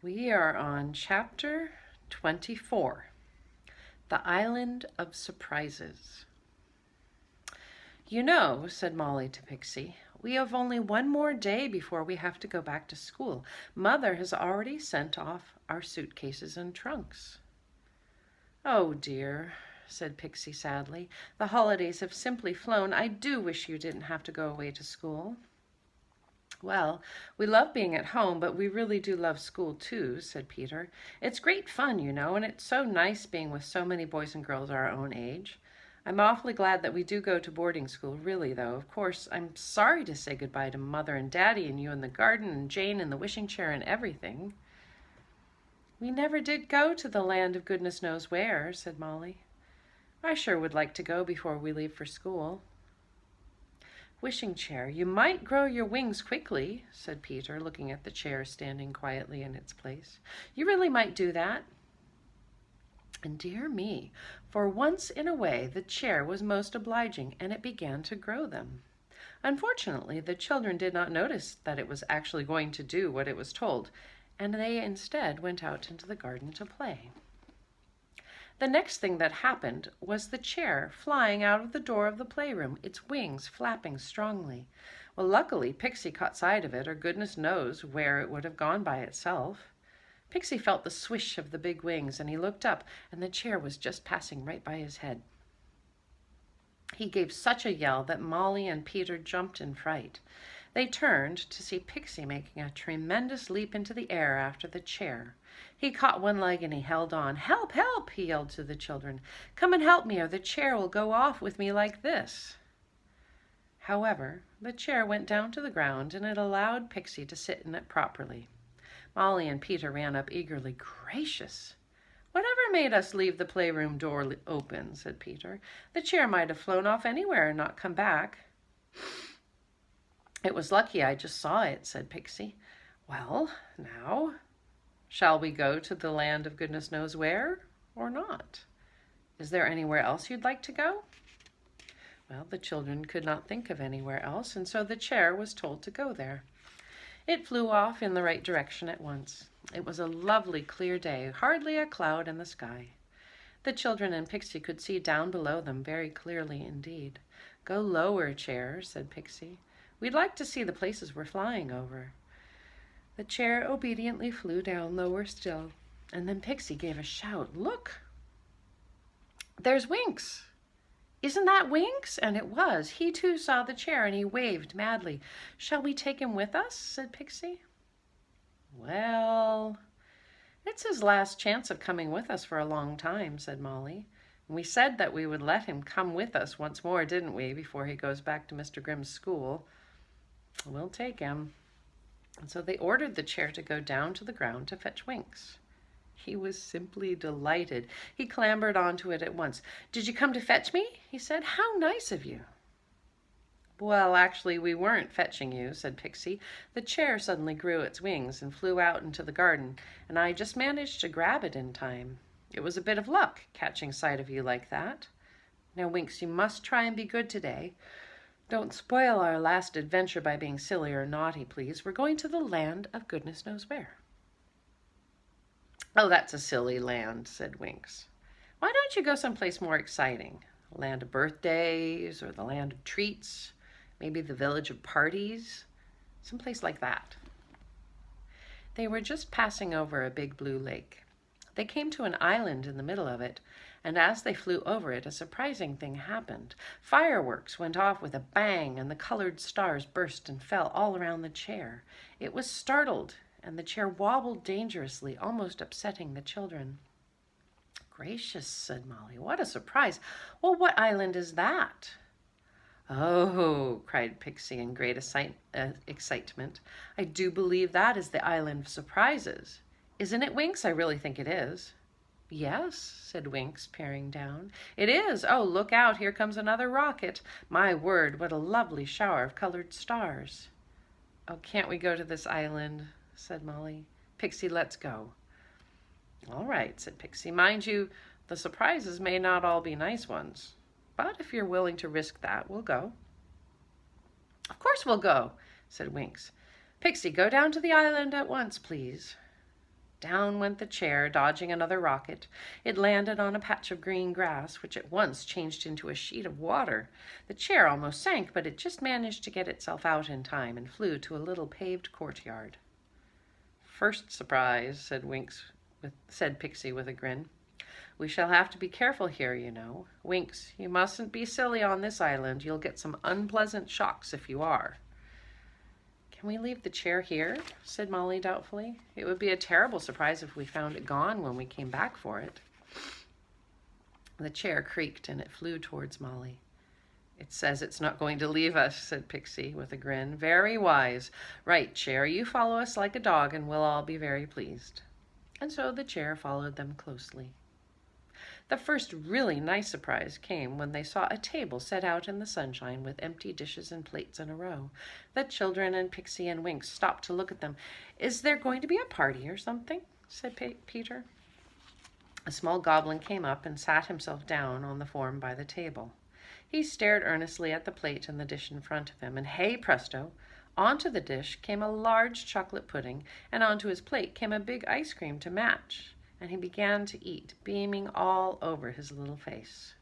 We are on chapter 24, The Island of Surprises. You know, said Molly to Pixie, we have only one more day before we have to go back to school. Mother has already sent off our suitcases and trunks. Oh dear, said Pixie sadly. The holidays have simply flown. I do wish you didn't have to go away to school. Well, we love being at home, but we really do love school too, said Peter. It's great fun, you know, and it's so nice being with so many boys and girls our own age. I'm awfully glad that we do go to boarding school, really, though. Of course, I'm sorry to say goodbye to Mother and Daddy and you in the garden and Jane in the wishing chair and everything. We never did go to the land of goodness knows where, said Molly. I sure would like to go before we leave for school. Wishing chair, you might grow your wings quickly, said Peter, looking at the chair standing quietly in its place. You really might do that. And dear me, for once in a way the chair was most obliging, and it began to grow them. Unfortunately, the children did not notice that it was actually going to do what it was told, and they instead went out into the garden to play. The next thing that happened was the chair flying out of the door of the playroom, its wings flapping strongly. Well, luckily, Pixie caught sight of it, or goodness knows where it would have gone by itself. Pixie felt the swish of the big wings, and he looked up, and the chair was just passing right by his head. He gave such a yell that Molly and Peter jumped in fright. They turned to see Pixie making a tremendous leap into the air after the chair. He caught one leg and he held on. Help, help, he yelled to the children. Come and help me or the chair will go off with me like this. However, the chair went down to the ground and it allowed Pixie to sit in it properly. Molly and Peter ran up eagerly. Gracious! Whatever made us leave the playroom door open, said Peter. The chair might have flown off anywhere and not come back. It was lucky I just saw it, said Pixie. Well, now, shall we go to the land of goodness knows where or not? Is there anywhere else you'd like to go? Well, the children could not think of anywhere else, and so the chair was told to go there. It flew off in the right direction at once. It was a lovely, clear day, hardly a cloud in the sky. The children and Pixie could see down below them very clearly indeed. Go lower, chair, said Pixie. We'd like to see the places we're flying over. The chair obediently flew down lower still, and then Pixie gave a shout. Look! There's Winks! Isn't that Winks? And it was. He too saw the chair, and he waved madly. Shall we take him with us? Said Pixie. Well, it's his last chance of coming with us for a long time, said Molly. We said that we would let him come with us once more, didn't we, before he goes back to Mr. Grimm's school. We'll take him. And so they ordered the chair to go down to the ground to fetch Winks. He was simply delighted. He clambered onto it at once. Did you come to fetch me? He said. How nice of you. Well, actually, we weren't fetching you, said Pixie. The chair suddenly grew its wings and flew out into the garden, and I just managed to grab it in time. It was a bit of luck, catching sight of you like that. Now, Winks, you must try and be good today. Don't spoil our last adventure by being silly or naughty, please. We're going to the land of goodness knows where. Oh, that's a silly land, said Winks. Why don't you go someplace more exciting? The land of birthdays or the land of treats? Maybe the village of parties? Someplace like that. They were just passing over a big blue lake. They came to an island in the middle of it, and as they flew over it, a surprising thing happened. Fireworks went off with a bang, and the colored stars burst and fell all around the chair. It was startled, and the chair wobbled dangerously, almost upsetting the children. Gracious, said Molly, what a surprise. Well, what island is that? Oh, cried Pixie in great excitement. I do believe that is the island of surprises. Isn't it, Winks? I really think it is. Yes, said Winks, peering down. It is. Oh, look out. Here comes another rocket. My word, what a lovely shower of colored stars. Oh, can't we go to this island? Said Molly. Pixie, let's go. All right, said Pixie. Mind you, the surprises may not all be nice ones, but if you're willing to risk that, we'll go. Of course we'll go, said Winks. Pixie, go down to the island at once, please. Down went the chair, dodging another rocket. It landed on a patch of green grass, which at once changed into a sheet of water. The chair almost sank, but it just managed to get itself out in time and flew to a little paved courtyard. "First surprise," said Pixie with a grin. "We shall have to be careful here, you know. Winks, you mustn't be silly on this island. You'll get some unpleasant shocks if you are." "Can we leave the chair here?" said Molly doubtfully. "It would be a terrible surprise if we found it gone when we came back for it." The chair creaked and it flew towards Molly. "It says it's not going to leave us," said Pixie with a grin. "Very wise. Right, chair, you follow us like a dog and we'll all be very pleased." And so the chair followed them closely. The first really nice surprise came when they saw a table set out in the sunshine with empty dishes and plates in a row. The children and Pixie and Winks stopped to look at them. "Is there going to be a party or something?" said Peter. A small goblin came up and sat himself down on the form by the table. He stared earnestly at the plate and the dish in front of him, and hey presto, onto the dish came a large chocolate pudding, and onto his plate came a big ice cream to match. And he began to eat, beaming all over his little face.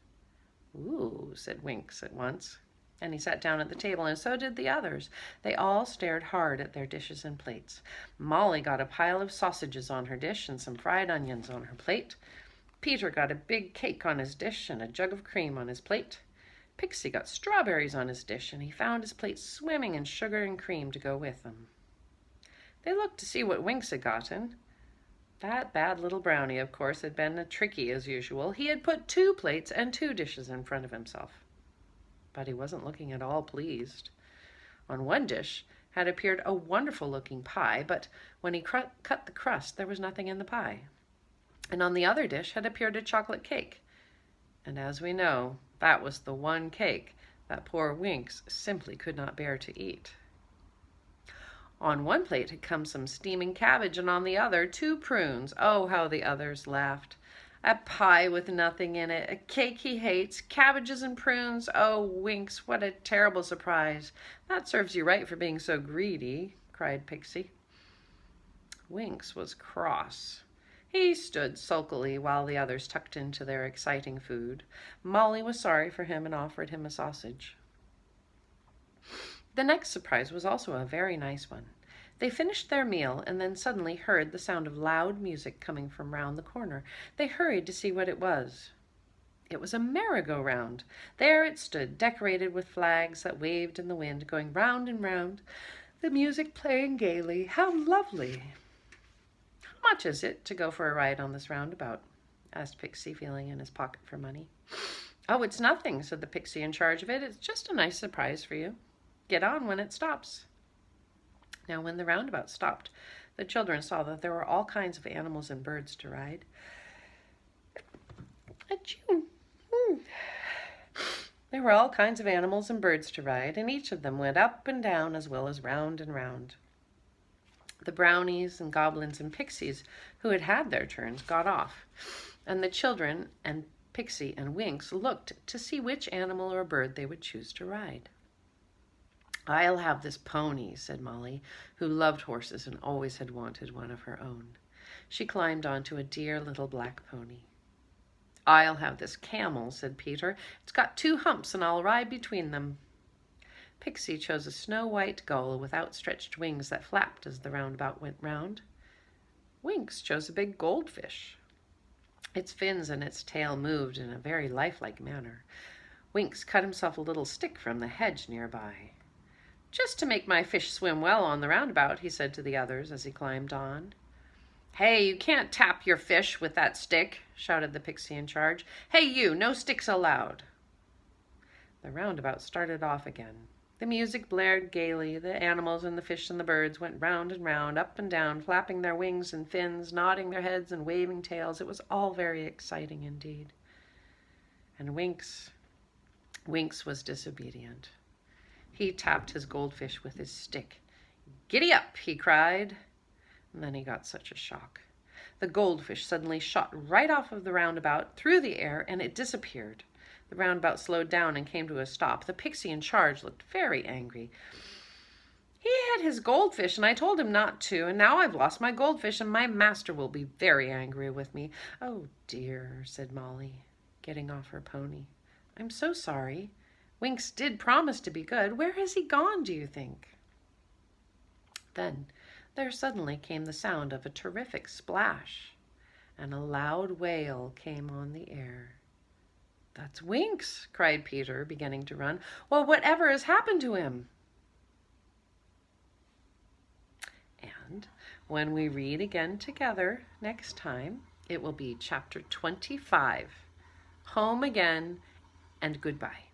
"Ooh," said Winks at once, and he sat down at the table, and so did the others. They all stared hard at their dishes and plates. Molly got a pile of sausages on her dish and some fried onions on her plate. Peter got a big cake on his dish and a jug of cream on his plate. Pixie got strawberries on his dish, and he found his plate swimming in sugar and cream to go with them. They looked to see what Winks had gotten. That bad little brownie, of course, had been tricky as usual. He had put 2 plates and 2 dishes in front of himself. But he wasn't looking at all pleased. On one dish had appeared a wonderful-looking pie, but when he cut the crust, there was nothing in the pie. And on the other dish had appeared a chocolate cake. And as we know, that was the one cake that poor Winks simply could not bear to eat. On one plate had come some steaming cabbage, and on the other 2 prunes. Oh, how the others laughed. A pie with nothing in it, a cake he hates, cabbages and prunes. Oh, Winks, what a terrible surprise. That serves you right for being so greedy, cried Pixie. Winks was cross. He stood sulkily while the others tucked into their exciting food. Molly was sorry for him and offered him a sausage. The next surprise was also a very nice one. They finished their meal and then suddenly heard the sound of loud music coming from round the corner. They hurried to see what it was. It was a merry-go-round. There it stood, decorated with flags that waved in the wind, going round and round, the music playing gaily. How lovely! "How much is it to go for a ride on this roundabout?" asked Pixie, feeling in his pocket for money. "Oh, it's nothing," said the Pixie in charge of it. "It's just a nice surprise for you. Get on when it stops." Now, when the roundabout stopped, the children saw that there were all kinds of animals and birds to ride. Achoo! There were all kinds of animals and birds to ride, and each of them went up and down as well as round and round. The brownies and goblins and pixies who had had their turns got off, and the children and Pixie and Winks looked to see which animal or bird they would choose to ride. "I'll have this pony," said Molly, who loved horses and always had wanted one of her own. She climbed onto a dear little black pony. "I'll have this camel," said Peter. "It's got 2 humps and I'll ride between them." Pixie chose a snow-white gull with outstretched wings that flapped as the roundabout went round. Winks chose a big goldfish. Its fins and its tail moved in a very lifelike manner. Winks cut himself a little stick from the hedge nearby. "Just to make my fish swim well on the roundabout," he said to the others as he climbed on. "Hey, you can't tap your fish with that stick," shouted the Pixie in charge. "Hey, you, no sticks allowed." The roundabout started off again. The music blared gaily. The animals and the fish and the birds went round and round, up and down, flapping their wings and fins, nodding their heads and waving tails. It was all very exciting indeed. And Winks was disobedient. He tapped his goldfish with his stick. "Giddy up," he cried. And then he got such a shock. The goldfish suddenly shot right off of the roundabout, through the air, and it disappeared. The roundabout slowed down and came to a stop. The Pixie in charge looked very angry. He get his goldfish, and I told him not to, and now I've lost my goldfish, and my master will be very angry with me." "Oh dear," said Molly, getting off her pony. "I'm so sorry. Winks did promise to be good. Where has he gone, do you think?" Then there suddenly came the sound of a terrific splash, and a loud wail came on the air. "That's Winks," cried Peter, beginning to run. "Well, whatever has happened to him?" And when we read again together next time, it will be chapter 25, Home Again and Goodbye.